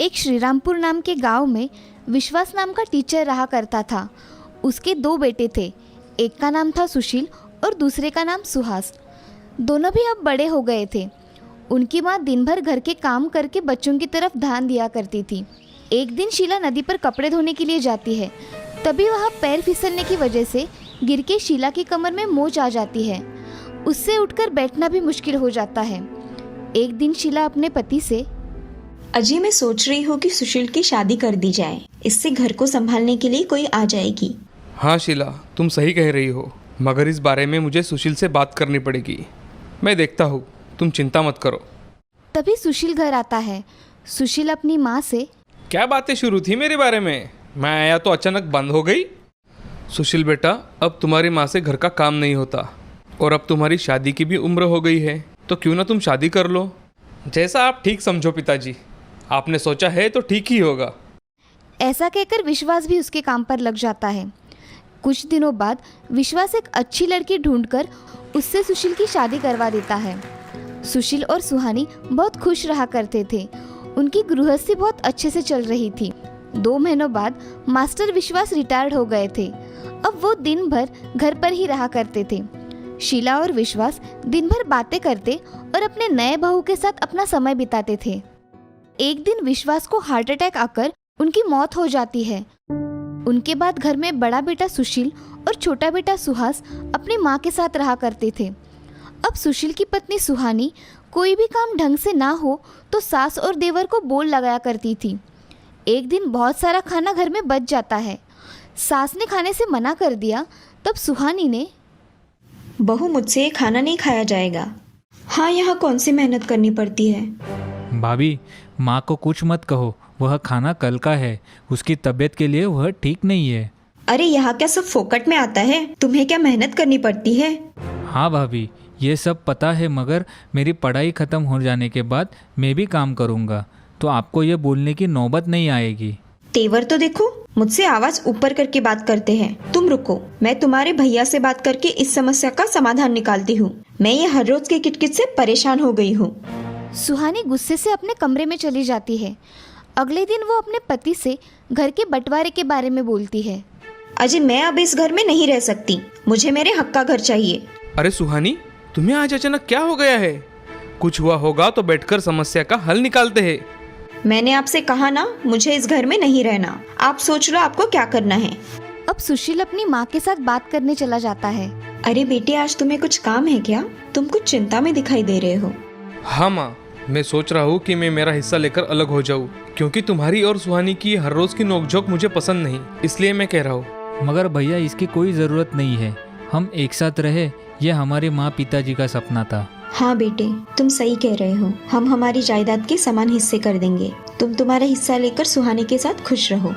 एक श्रीरामपुर नाम के गांव में विश्वास नाम का टीचर रहा करता था। उसके 2 बेटे थे, एक का नाम था सुशील और दूसरे का नाम सुहास। दोनों भी अब बड़े हो गए थे। उनकी माँ दिन भर घर के काम करके बच्चों की तरफ ध्यान दिया करती थी। एक दिन शीला नदी पर कपड़े धोने के लिए जाती है। तभी वहाँ पैर फिसलने की वजह से गिर के शीला की कमर में मोच आ जाती है। उससे उठकर बैठना भी मुश्किल हो जाता है। एक दिन शीला अपने पति से, अजी मैं सोच रही हूँ कि सुशील की शादी कर दी जाए, इससे घर को संभालने के लिए कोई आ जाएगी। हाँ शीला, तुम सही कह रही हो, मगर इस बारे में मुझे सुशील से बात करनी पड़ेगी। मैं देखता हूँ, तुम चिंता मत करो। तभी सुशील घर आता है। सुशील अपनी माँ से, क्या बातें शुरू थी मेरे बारे में? मैं आया तो अचानक बंद हो गई। सुशील बेटा, अब तुम्हारी माँ से घर का काम नहीं होता और अब तुम्हारी शादी की भी उम्र हो गई है, तो क्यों ना तुम शादी कर लो। जैसा आप ठीक समझो पिताजी, आपने सोचा है तो ठीक ही होगा। ऐसा कहकर विश्वास भी उसके काम पर लग जाता है। कुछ दिनों बाद विश्वास एक अच्छी लड़की ढूंढकर उससे सुशील की शादी करवा देता है। सुशील और सुहानी बहुत खुश रहा करते थे। उनकी गृहस्थी बहुत अच्छे से चल रही थी। 2 महीनों बाद मास्टर विश्वास रिटायर्ड हो गए थे। अब वो दिन भर घर पर ही रहा करते थे। शीला और विश्वास दिन भर बातें करते और अपने नए बहू के साथ अपना समय बिताते थे। एक दिन विश्वास को हार्ट अटैक आकर उनकी मौत हो जाती है। उनके बाद घर में बड़ा बेटा सुशील और छोटा बेटा सुहास अपनी माँ के साथ रहा करते थे। अब सुशील की पत्नी सुहानी कोई भी काम ढंग से ना हो तो सास और देवर को बोल लगाया करती थी। एक दिन बहुत सारा खाना घर में बच जाता है। सास ने खाने से मना कर दिया। तब सुहानी ने, बहू मुझसे ये खाना नहीं खाया जाएगा। हाँ, यहाँ कौन सी मेहनत करनी पड़ती है। भाभी, माँ को कुछ मत कहो, वह खाना कल का है, उसकी तबीयत के लिए वह ठीक नहीं है। अरे यहाँ क्या सब फोकट में आता है? तुम्हें क्या मेहनत करनी पड़ती है? हाँ भाभी, ये सब पता है, मगर मेरी पढ़ाई ख़त्म हो जाने के बाद मैं भी काम करूँगा, तो आपको ये बोलने की नौबत नहीं आएगी। तेवर तो देखो, मुझसे आवाज ऊपर करके बात करते हैं। तुम रुको, मैं तुम्हारे भैया से बात करके इस समस्या का समाधान निकालती हूँ। मैं ये हर रोज के किटकिट से परेशान हो गई हूँ। सुहानी गुस्से से अपने कमरे में चली जाती है। अगले दिन वो अपने पति से घर के बंटवारे के बारे में बोलती है। अजय, मैं अब इस घर में नहीं रह सकती, मुझे मेरे हक का घर चाहिए। अरे सुहानी, तुम्हें आज अचानक क्या हो गया है? कुछ हुआ होगा तो बैठकर समस्या का हल निकालते हैं। मैंने आपसे कहा ना, मुझे इस घर में नहीं रहना। आप सोच लो आपको क्या करना है। अब सुशील अपनी माँ के साथ बात करने चला जाता है। अरे बेटे, आज तुम्हें कुछ काम है क्या? तुम कुछ चिंता में दिखाई दे रहे हो। हाँ माँ, मैं सोच रहा हूँ कि मैं मेरा हिस्सा लेकर अलग हो जाऊँ, क्योंकि तुम्हारी और सुहानी की हर रोज की नोकझोंक मुझे पसंद नहीं, इसलिए मैं कह रहा हूँ। मगर भैया, इसकी कोई ज़रूरत नहीं है, हम एक साथ रहे, ये हमारे माँ पिताजी का सपना था। हाँ बेटे, तुम सही कह रहे हो। हम हमारी जायदाद के समान हिस्से कर देंगे। तुम तुम्हारा हिस्सा लेकर सुहानी के साथ खुश रहो।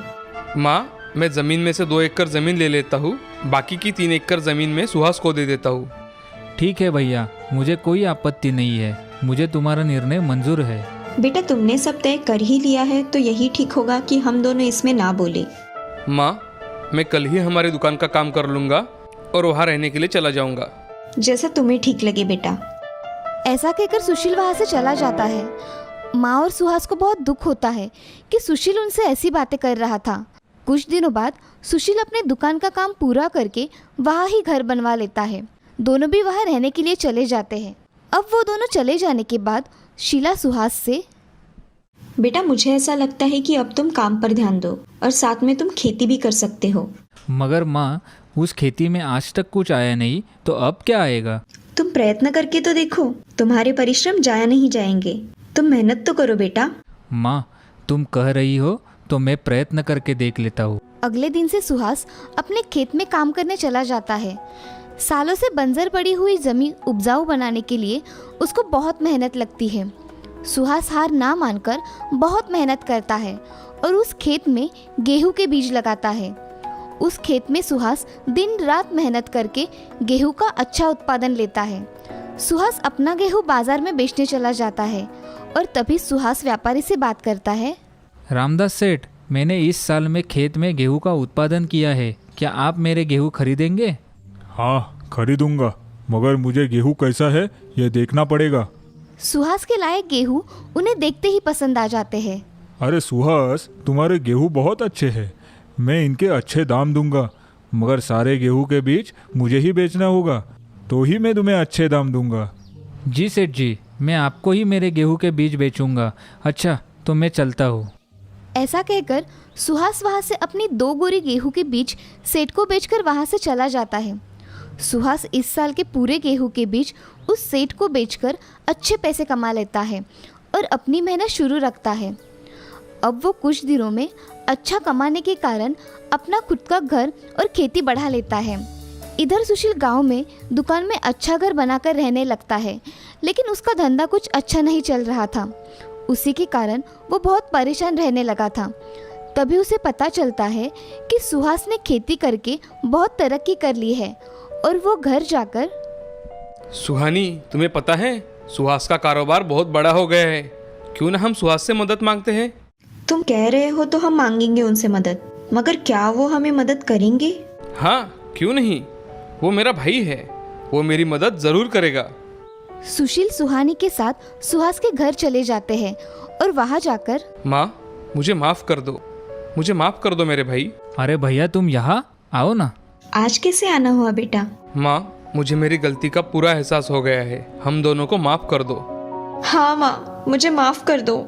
माँ, मैं जमीन में से 2 एकड़ जमीन ले लेता हूँ, बाकी की 3 एकड़ जमीन में सुहास को दे देता हूँ। ठीक है भैया, मुझे कोई आपत्ति नहीं है, मुझे तुम्हारा निर्णय मंजूर है। बेटा, तुमने सब तय कर ही लिया है तो यही ठीक होगा कि हम दोनों इसमें ना बोले। माँ, मैं कल ही हमारी दुकान का काम कर लूँगा और वहाँ रहने के लिए चला जाऊँगा। जैसा तुम्हें ठीक लगे बेटा। ऐसा कहकर सुशील वहाँ से चला जाता है। माँ और सुहास को बहुत दुख होता है कि सुशील उनसे ऐसी बातें कर रहा था। कुछ दिनों बाद सुशील अपने दुकान का काम पूरा करके वहाँ ही घर बनवा लेता है। दोनों भी वहाँ रहने के लिए चले जाते हैं। अब वो दोनों चले जाने के बाद शीला सुहास से, बेटा, मुझे ऐसा लगता है कि अब तुम काम पर ध्यान दो और साथ में तुम खेती भी कर सकते हो। मगर माँ, उस खेती में आज तक कुछ आया नहीं, तो अब क्या आएगा? तुम प्रयत्न करके तो देखो, तुम्हारे परिश्रम जाया नहीं जाएंगे। तुम मेहनत तो करो बेटा। माँ, तुम कह रही हो तो मैं प्रयत्न करके देख लेता हूँ। अगले दिन से सुहास अपने खेत में काम करने चला जाता है। सालों से बंजर पड़ी हुई जमीन उपजाऊ बनाने के लिए उसको बहुत मेहनत लगती है। सुहास हार ना मानकर बहुत मेहनत करता है और उस खेत में गेहूं के बीज लगाता है। उस खेत में सुहास दिन रात मेहनत करके गेहूं का अच्छा उत्पादन लेता है। सुहास अपना गेहूं बाजार में बेचने चला जाता है और तभी सुहास व्यापारी से बात करता है। रामदास सेठ, मैंने इस साल में खेत में गेहूं का उत्पादन किया है, क्या आप मेरे गेहूं खरीदेंगे? हाँ, खरीदूंगा, मगर मुझे गेहूं कैसा है ये देखना पड़ेगा। सुहास के लाए गेहूं उन्हें देखते ही पसंद आ जाते हैं। अरे सुहास, तुम्हारे गेहूँ बहुत अच्छे हैं, मैं इनके अच्छे दाम दूंगा, मगर सारे गेहूँ के बीज मुझे ही बेचना होगा, तो ही मैं तुम्हें अच्छे दाम दूंगा। जी सेठ जी, मैं आपको ही मेरे गेहूं के बीज बेचूंगा। अच्छा, तो मैं चलता हूँ। ऐसा कहकर सुहास वहाँ से अपनी 2 बोरी गेहूं के बीज सेठ को बेचकर वहाँ से चला जाता है। सुहास इस साल के पूरे गेहूं के बीज उस सेठ को बेचकर अच्छे पैसे कमा लेता है और अपनी मेहनत शुरू रखता है। अब वो कुछ दिनों में अच्छा कमाने के कारण अपना खुद का घर और खेती बढ़ा लेता है। इधर सुशील गांव में दुकान में अच्छा घर बनाकर रहने लगता है, लेकिन उसका धंधा कुछ अच्छा नहीं चल रहा था। उसी के कारण वो बहुत परेशान रहने लगा था। तभी उसे पता चलता है कि सुहास ने खेती करके बहुत तरक्की कर ली है और वो घर जाकर, सुहानी, तुम्हें पता है सुहास का कारोबार बहुत बड़ा हो गया है, क्यों ना हम सुहास से मदद मांगते हैं। तुम कह रहे हो तो हम मांगेंगे उनसे मदद, मगर क्या वो हमें मदद करेंगे? हाँ, क्यों नहीं, वो मेरा भाई है, वो मेरी मदद ज़रूर करेगा। सुशील सुहानी के साथ सुहास के घर चले जाते हैं और वहाँ जाकर, माँ, मुझे माफ़ कर दो, मुझे माफ़ कर दो मेरे भाई। अरे भैया, तुम यहाँ आओ ना। आज कैसे आना हुआ बेटा? माँ, मुझे मेरी गलती का पूरा एहसास हो गया है, हम दोनों को माफ़ कर दो। हाँ माँ, मुझे माफ कर दो,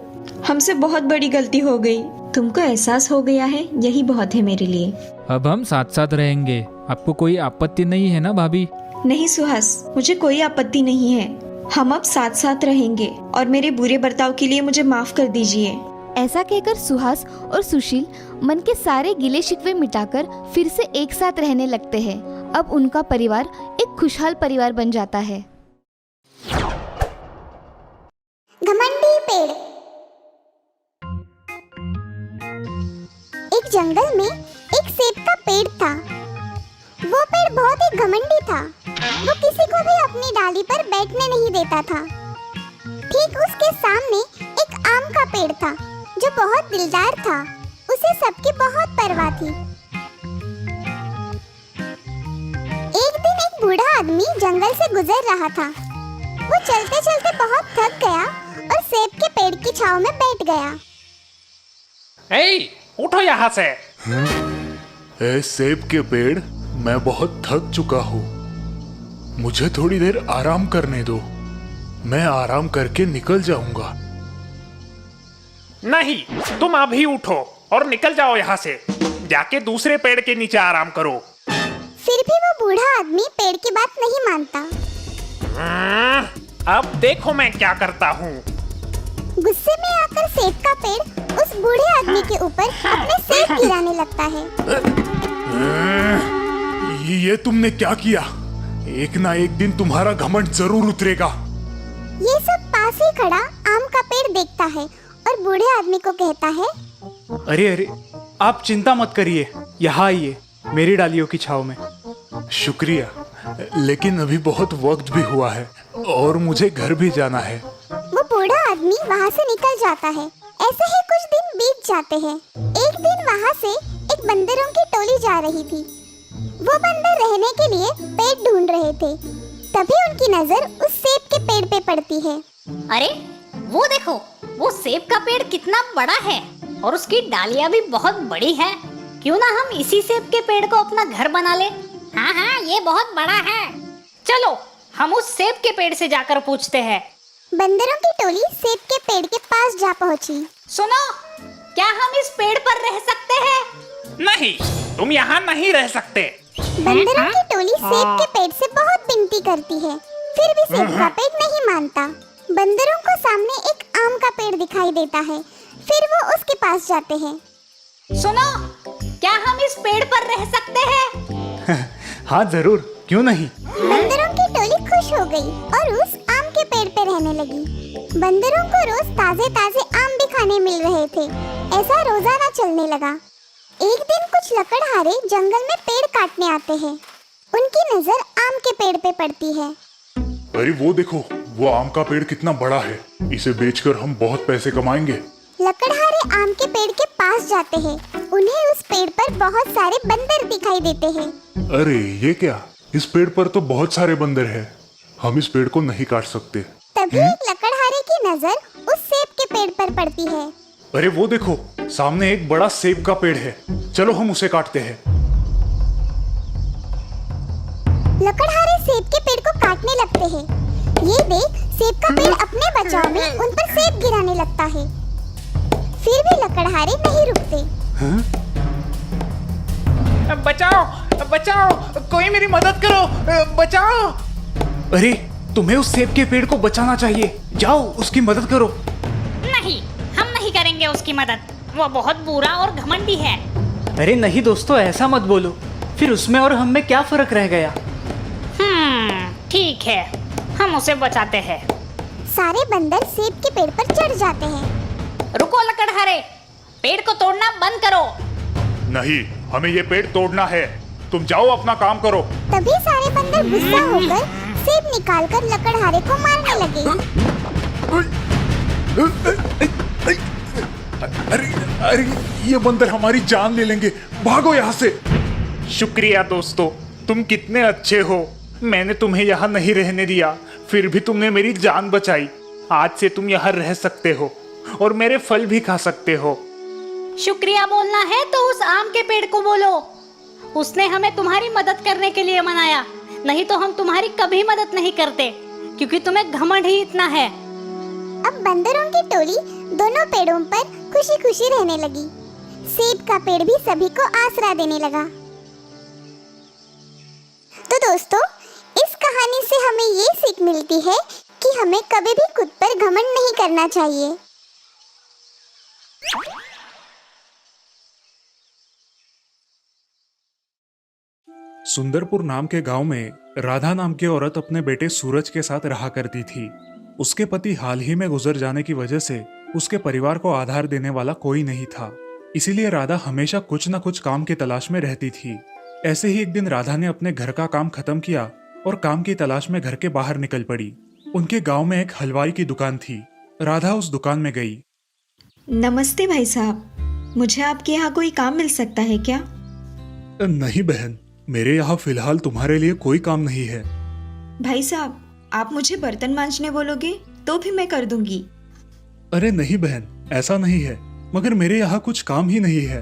हमसे बहुत बड़ी गलती हो गई। तुमको एहसास हो गया है, यही बहुत है मेरे लिए। अब हम साथ साथ रहेंगे, आपको कोई आपत्ति नहीं है ना भाभी? नहीं सुहास, मुझे कोई आपत्ति नहीं है, हम अब साथ साथ रहेंगे और मेरे बुरे बर्ताव के लिए मुझे माफ कर दीजिए। ऐसा कहकर सुहास और सुशील मन के सारे गिले शिकवे मिटाकर फिर से एक साथ रहने लगते हैं। अब उनका परिवार एक खुशहाल परिवार बन जाता है। घमंडी पेड़। एक जंगल में एक सेब का पेड़ था। वो पेड़ बहुत ही घमंडी था। वो किसी को भी अपनी डाली पर बैठने नहीं देता था। ठीक उसके सामने एक आम का पेड़ था जो बहुत दिलदार था। उसे सबकी बहुत परवाह थी। एक दिन एक बूढ़ा आदमी जंगल से गुजर रहा था। वो चलते चलते बहुत थक गया और सेब के पेड़ की छांव में बैठ गया। ए, उठो यहाँ से। ए सेब के पेड़, मैं बहुत थक चुका हूँ, मुझे थोड़ी देर आराम करने दो, मैं आराम करके निकल जाऊंगा। नहीं, तुम अभी उठो और निकल जाओ यहाँ से। जाके दूसरे पेड़ के नीचे आराम करो। फिर भी वो बूढ़ा आदमी पेड़ की बात नहीं मानता। अब देखो मैं क्या करता हूँ। गुस्से में आकर सेब का पेड़ उस बूढ़े आदमी के ऊपर अपने सेब गिराने लगता है। ये तुमने क्या किया? एक ना एक दिन तुम्हारा घमंड जरूर उतरेगा। ये सब पास ही खड़ा आम का पेड़ देखता है और बूढ़े आदमी को कहता है, अरे अरे, आप चिंता मत करिए, यहाँ आइए मेरी डालियों की छाव में। शुक्रिया, लेकिन अभी बहुत वक्त भी हुआ है और मुझे घर भी जाना है। वो बूढ़ा आदमी वहाँ से निकल जाता है। ऐसे ही कुछ दिन बीत जाते हैं। एक दिन वहाँ से एक बंदरों की टोली जा रही थी। वो बंदर रहने के लिए पेड़ ढूंढ रहे थे। तभी उनकी नजर उस सेब के पेड़ पे पड़ती है। अरे वो देखो, वो सेब का पेड़ कितना बड़ा है और उसकी डालियां भी बहुत बड़ी है। क्यों ना हम इसी सेब के पेड़ को अपना घर बना ले। हाँ हाँ, ये बहुत बड़ा है। चलो हम उस सेब के पेड़ से जाकर पूछते हैं। बंदरों की टोली सेब के पेड़ के पास जा पहुंची। सुनो, क्या हम इस पेड़ पर रह सकते हैं? नहीं, तुम यहाँ नहीं रह सकते। बंदरों की टोली सेब के पेड़ से बहुत विनती करती है, फिर भी सेब का पेड़ नहीं मानता। बंदरों को सामने एक आम का पेड़ दिखाई देता है। फिर वो उसके पास जाते हैं। सुनो, क्या हम इस पेड़ पर रह सकते हैं? हाँ जरूर, क्यों नहीं। बंदरों की टोली खुश हो गई और उस आम के पेड़ पे रहने लगी। बंदरों को रोज ताजे ताजे आम भी खाने मिल रहे थे। ऐसा रोजाना चलने लगा। एक दिन कुछ लकड़हारे जंगल में पेड़ काटने आते हैं। उनकी नजर आम के पेड़ पे पड़ती है। अरे वो देखो, वो आम का पेड़ कितना बड़ा है, इसे बेचकर हम बहुत पैसे कमाएंगे। लकड़हारे आम के पेड़ के पास जाते हैं। उन्हें उस पेड़ पर बहुत सारे बंदर दिखाई देते हैं। अरे ये क्या, इस पेड़ पर तो बहुत सारे बंदर हैं, हम इस पेड़ को नहीं काट सकते। तभी एक लकड़हारे की नजर उस सेब के पेड़ पर पड़ती है। अरे वो देखो, सामने एक बड़ा सेब का पेड़ है। चलो हम उसे काटते हैं। लकड़हारे सेब के पेड़ को काटने लगते हैं। ये देख सेब का पेड़ अपने बचाव में उन पर सेब गिराने लगता है। फिर भी लकड़हारे नहीं रुकते। बचाओ बचाओ, कोई मेरी मदद करो, बचाओ। अरे तुम्हें उस सेब के पेड़ को बचाना चाहिए, जाओ उसकी मदद करो। नहीं, हम नहीं करेंगे उसकी मदद। वो बहुत बुरा और घमंडी है। अरे नहीं दोस्तों, ऐसा मत बोलो, फिर उसमें और हम में क्या फर्क रह गया। ठीक है, हम उसे बचाते हैं। सारे बंदर सेब के पेड़ पर चढ़ जाते हैं। रुको लकड़हारे, पेड़ को तोड़ना बंद करो। नहीं, हमें ये पेड़ तोड़ना है। तुम जाओ अपना काम करो। तभी सारे बंदर गुस्सा होकर सेब निकालकर लकड़हारे को मारने लगे। अरे अरे, ये बंदर हमारी जान ले लेंगे, भागो यहाँ से। शुक्रिया दोस्तों, तुम कितने अच्छे हो। मैंने तुम्हें यहाँ नहीं रहने दिया, फिर भी तुमने मेरी जान बचाई। आज से तुम यहाँ रह सकते हो और मेरे फल भी खा सकते हो। शुक्रिया बोलना है तो उस आम के पेड़ को बोलो। उसने हमें तुम्हारी मदद करने के लिए मनाया, नहीं तो हम तुम्हारी कभी मदद नहीं करते, क्योंकि तुम्हें घमंड ही इतना है। अब बंदरों की टोली दोनों पेड़ों पर खुशी खुशी रहने लगी। सेब का पेड़ भी सभी को आसरा देने लगा। तो दोस्तों, इस कहानी से हमें ये सीख मिलती है कि हमें कभी भी खुद पर घमंड नहीं करना चाहिए। सुंदरपुर नाम के गांव में राधा नाम की औरत अपने बेटे सूरज के साथ रहा करती थी। उसके पति हाल ही में गुजर जाने की वजह से उसके परिवार को आधार देने वाला कोई नहीं था। इसीलिए राधा हमेशा कुछ न कुछ काम की तलाश में रहती थी। ऐसे ही एक दिन राधा ने अपने घर का काम खत्म किया और काम की तलाश में घर के बाहर निकल पड़ी। उनके गांव में एक हलवाई की दुकान थी। राधा उस दुकान में गई। नमस्ते भाई साहब, मुझे आपके यहाँ कोई काम मिल सकता है क्या? नहीं बहन, मेरे यहाँ फिलहाल तुम्हारे लिए कोई काम नहीं है। भाई साहब, आप मुझे बर्तन मांजने बोलोगे तो भी मैं कर दूंगी। अरे नहीं बहन, ऐसा नहीं है, मगर मेरे यहाँ कुछ काम ही नहीं है।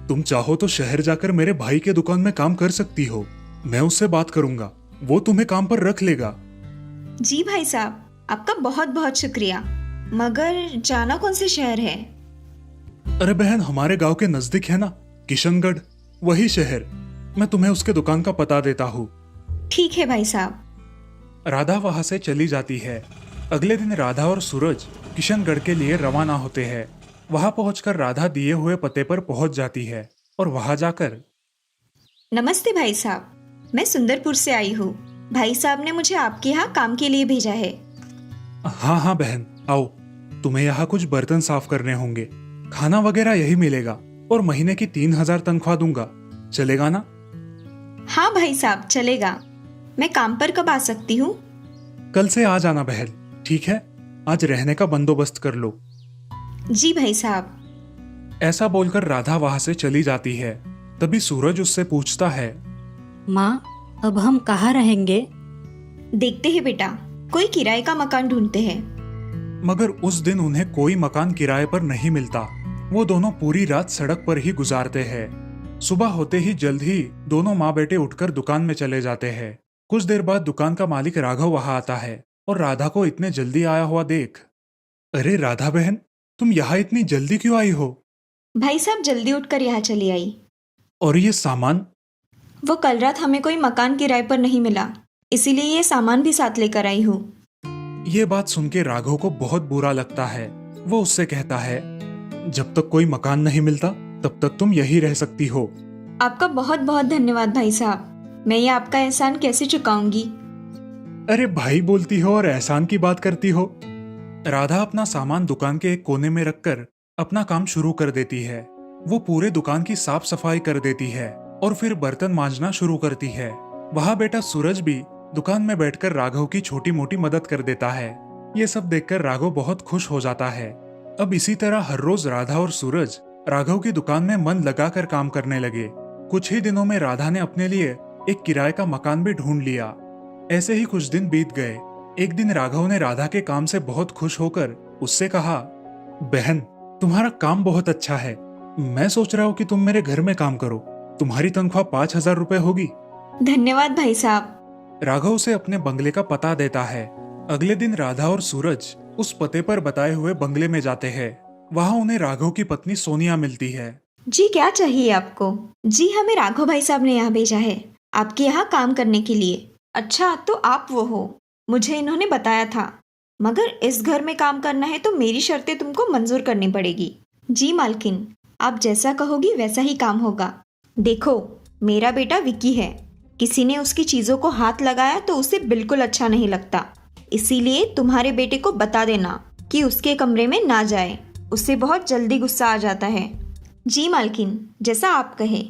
तुम चाहो तो शहर जाकर मेरे भाई के दुकान में काम कर सकती हो। मैं उससे बात करूंगा, वो तुम्हें काम पर रख लेगा। जी भाई साहब, आपका बहुत बहुत शुक्रिया, मगर जाना कौन से शहर है? अरे बहन, हमारे गांव के नजदीक है ना, किशनगढ़, वही शहर। मैं तुम्हें उसके दुकान का पता देता हूँ। ठीक है भाई साहब। राधा वहां से चली जाती है। अगले दिन राधा और सूरज किशनगढ़ के लिए रवाना होते हैं। वहां पहुंचकर राधा दिए हुए पते पर पहुंच जाती है और वहां जाकर, नमस्ते भाई साहब, मैं सुंदरपुर से आई हूँ। भाई साहब ने मुझे आपके यहाँ काम के लिए भेजा है। हाँ हाँ बहन, आओ। तुम्हें यहाँ कुछ बर्तन साफ करने होंगे, खाना वगैरह यही मिलेगा और महीने की 3000 तनख्वाह दूंगा। चलेगा ना? हाँ भाई साहब, चलेगा। मैं काम पर कब आ सकती हूँ? कल से आ जाना बहन, ठीक है? आज रहने का बंदोबस्त कर लो। जी भाई साहब। ऐसा बोलकर राधा वहां से चली जाती है। तभी सूरज उससे पूछता है, माँ, अब हम कहाँ रहेंगे? देखते हैं बेटा, कोई किराए का मकान ढूंढते हैं। मगर उस दिन उन्हें कोई मकान किराए पर नहीं मिलता। वो दोनों पूरी रात सड़क पर ही गुजारते हैं। सुबह होते ही जल्द ही दोनों माँ बेटे उठकर दुकान में चले जाते हैं। कुछ देर बाद दुकान का मालिक राघव वहां आता है और राधा को इतने जल्दी आया हुआ देख, अरे राधा बहन, तुम यहाँ इतनी जल्दी क्यों आई हो? भाई साहब, जल्दी उठकर यहाँ चली आई। और ये सामान? वो कल रात हमें कोई मकान किराए पर नहीं मिला, इसीलिए ये सामान भी साथ लेकर आई हूँ। ये बात सुन के राघव को बहुत बुरा लगता है। वो उससे कहता है, जब तक कोई मकान नहीं मिलता तब तक तुम यही रह सकती हो। आपका बहुत बहुत धन्यवाद भाई साहब, मैं ये आपका एहसान कैसे चुकाऊंगी? अरे भाई बोलती हो और एहसान की बात करती हो। राधा अपना सामान दुकान के एक कोने में रखकर अपना काम शुरू कर देती है। वो पूरे दुकान की साफ सफाई कर देती है और फिर बर्तन मांजना शुरू करती है। वहाँ बेटा सूरज भी दुकान में बैठकर राघव की छोटी मोटी मदद कर देता है। ये सब देखकर राघव बहुत खुश हो जाता है। अब इसी तरह हर रोज राधा और सूरज राघव की दुकान में मन लगाकर काम करने लगे। कुछ ही दिनों में राधा ने अपने लिए एक किराए का मकान भी ढूंढ लिया। ऐसे ही कुछ दिन बीत गए। एक दिन राघव ने राधा के काम से बहुत खुश होकर उससे कहा, बहन, तुम्हारा काम बहुत अच्छा है। मैं सोच रहा हूँ कि तुम मेरे घर में काम करो। तुम्हारी तनख्वाह 5,000 रुपए होगी। धन्यवाद भाई साहब। राघव उसे अपने बंगले का पता देता है। अगले दिन राधा और सूरज उस पते पर बताए हुए बंगले में जाते हैं। वहाँ उन्हें राघव की पत्नी सोनिया मिलती है। जी क्या चाहिए आपको? जी हमें राघव भाई साहब ने यहाँ भेजा है आपके यहाँ काम करने के लिए। अच्छा तो आप वो हो, मुझे इन्होंने बताया था। मगर इस घर में काम करना है तो मेरी शर्तें तुमको मंजूर करनी पड़ेगी। जी मालकिन, आप जैसा कहोगी वैसा ही काम होगा। देखो मेरा बेटा विक्की है, किसी ने उसकी चीज़ों को हाथ लगाया तो उसे बिल्कुल अच्छा नहीं लगता। इसीलिए तुम्हारे बेटे को बता देना कि उसके कमरे में ना जाए, उससे बहुत जल्दी गुस्सा आ जाता है। जी मालकिन, जैसा आप कहे।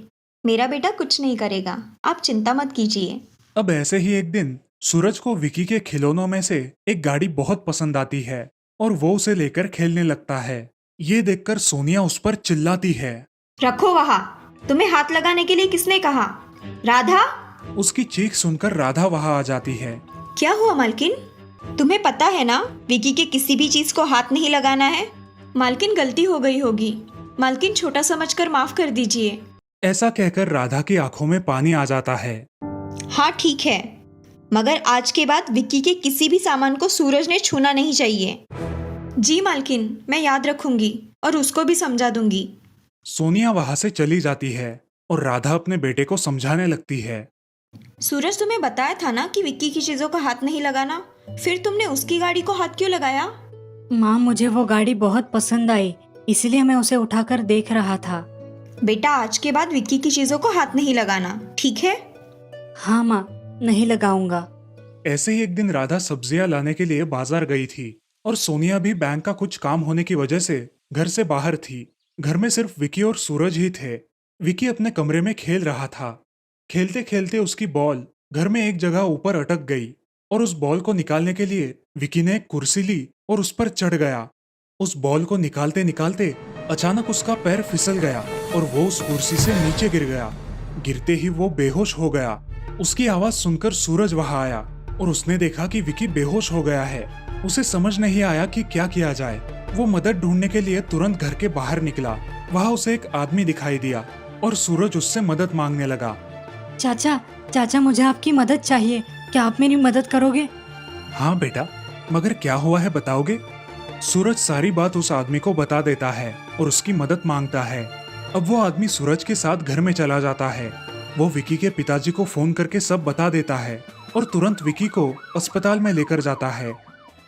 मेरा बेटा कुछ नहीं करेगा, आप चिंता मत कीजिए। अब ऐसे ही एक दिन सूरज को विकी के खिलौनों में से एक गाड़ी बहुत पसंद आती है और वो उसे लेकर खेलने लगता है। ये देखकर सोनिया उस पर चिल्लाती है। रखो वहाँ, तुम्हें हाथ लगाने के लिए किसने कहा? राधा! उसकी चीख सुनकर राधा वहाँ आ जाती है। क्या हुआ मालकिन? तुम्हें पता है ना विकी के किसी भी चीज को हाथ नहीं लगाना है। मालकिन गलती हो गई होगी, मालकिन छोटा समझकर माफ कर दीजिए। ऐसा कहकर राधा की आंखों में पानी आ जाता है। हाँ ठीक है, मगर आज के बाद विक्की के किसी भी सामान को सूरज ने छूना नहीं चाहिए। जी मालकिन, मैं याद रखूंगी और उसको भी समझा दूंगी। सोनिया वहाँ से चली जाती है और राधा अपने बेटे को समझाने लगती है। सूरज, तुम्हें बताया था ना कि विक्की की चीजों को हाथ नहीं लगाना, फिर तुमने उसकी गाड़ी को हाथ क्यों लगाया? माँ, मुझे वो गाड़ी बहुत पसंद आई, इसलिए मैं उसे उठाकर देख रहा था। बेटा आज के बाद विक्की की चीजों को हाथ नहीं लगाना, ठीक है? हाँ माँ, नहीं लगाऊंगा। ऐसे ही एक दिन राधा सब्जियां लाने के लिए बाजार गई थी और सोनिया भी बैंक का कुछ काम होने की वजह से घर से बाहर थी। घर में सिर्फ विकी और सूरज ही थे। विकी अपने कमरे में खेल रहा था। खेलते खेलते उसकी बॉल घर में एक जगह ऊपर अटक गई और उस बॉल को निकालने के लिए विकी ने एक कुर्सी ली और उस पर चढ़ गया। उस बॉल को निकालते निकालते अचानक उसका पैर फिसल गया और वो उस कुर्सी से नीचे गिर गया। गिरते ही वो बेहोश हो गया। उसकी आवाज सुनकर सूरज वहां आया और उसने देखा कि विकी बेहोश हो गया है। उसे समझ नहीं आया कि क्या किया जाए। वो मदद ढूंढने के लिए तुरंत घर के बाहर निकला। वहां उसे एक आदमी दिखाई दिया और सूरज उससे मदद मांगने लगा। चाचा, चाचा मुझे आपकी मदद चाहिए, क्या आप मेरी मदद करोगे? हाँ बेटा, मगर क्या हुआ है बताओगे? सूरज सारी बात उस आदमी को बता देता है और उसकी मदद मांगता है। अब वो आदमी सूरज के साथ घर में चला जाता है। वो विकी के पिताजी को फोन करके सब बता देता है और तुरंत विकी को अस्पताल में लेकर जाता है।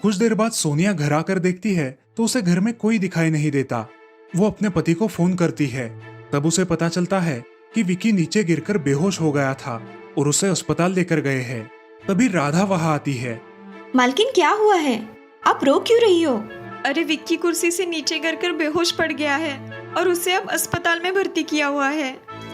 कुछ देर बाद सोनिया घर आकर देखती है तो उसे घर में कोई दिखाई नहीं देता। वो अपने पति को फोन करती है। तब उसे पता चलता है कि विकी नीचे गिरकर बेहोश हो गया था और उसे अस्पताल लेकर गए हैं। तभी राधा वहां आती है। मालकिन क्या हुआ है? आप रो क्यों रही हो? अरे विक्की कुर्सी से नीचे गिरकर बेहोश पड़ गया है और उसे अब अस्पताल में भर्ती किया हुआ है।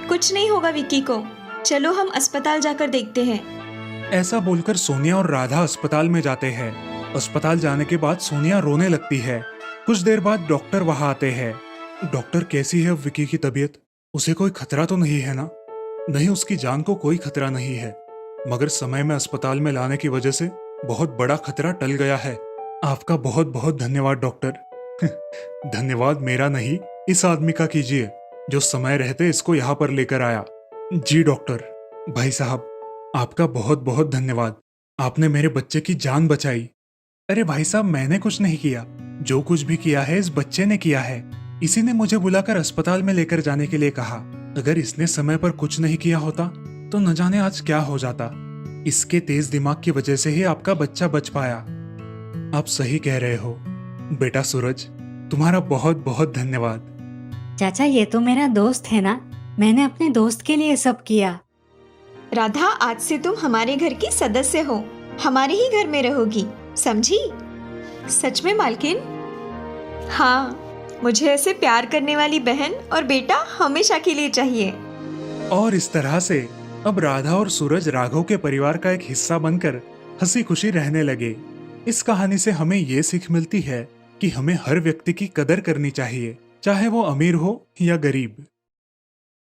कुछ नहीं होगा विक्की को, चलो हम अस्पताल जाकर देखते हैं। ऐसा बोलकर सोनिया और राधा अस्पताल में जाते हैं। अस्पताल जाने के बाद सोनिया रोने लगती है। कुछ देर बाद डॉक्टर वहां आते हैं। डॉक्टर, कैसी है अब विकी की तबीयत? उसे कोई खतरा तो नहीं है ना? नहीं, उसकी जान को कोई खतरा नहीं है, मगर समय में अस्पताल में लाने की वजह से बहुत बड़ा खतरा टल गया है। आपका बहुत बहुत धन्यवाद डॉक्टर। धन्यवाद मेरा नहीं, इस आदमी का कीजिए जो समय रहते इसको यहाँ पर लेकर आया। जी डॉक्टर। भाई साहब, आपका बहुत बहुत धन्यवाद, आपने मेरे बच्चे की जान बचाई। अरे भाई साहब, मैंने कुछ नहीं किया, जो कुछ भी किया है इस बच्चे ने किया है। इसी ने मुझे बुलाकर अस्पताल में लेकर जाने के लिए कहा। अगर इसने समय पर कुछ नहीं किया होता तो न जाने आज क्या हो जाता। इसके तेज दिमाग की वजह से ही आपका बच्चा बच पाया। आप सही कह रहे हो बेटा सूरज, तुम्हारा बहुत बहुत धन्यवाद। चाचा, ये तो मेरा दोस्त है ना, मैंने अपने दोस्त के लिए सब किया। राधा, आज से तुम हमारे घर की सदस्य हो, हमारे ही घर में रहोगी, समझी? सच में मालकिन? हाँ, मुझे ऐसे प्यार करने वाली बहन और बेटा हमेशा के लिए चाहिए। और इस तरह से अब राधा और सूरज राघव के परिवार का एक हिस्सा बनकर हंसी खुशी रहने लगे। इस कहानी से हमें ये सीख मिलती है कि हमें हर व्यक्ति की कदर करनी चाहिए, चाहे वो अमीर हो या गरीब।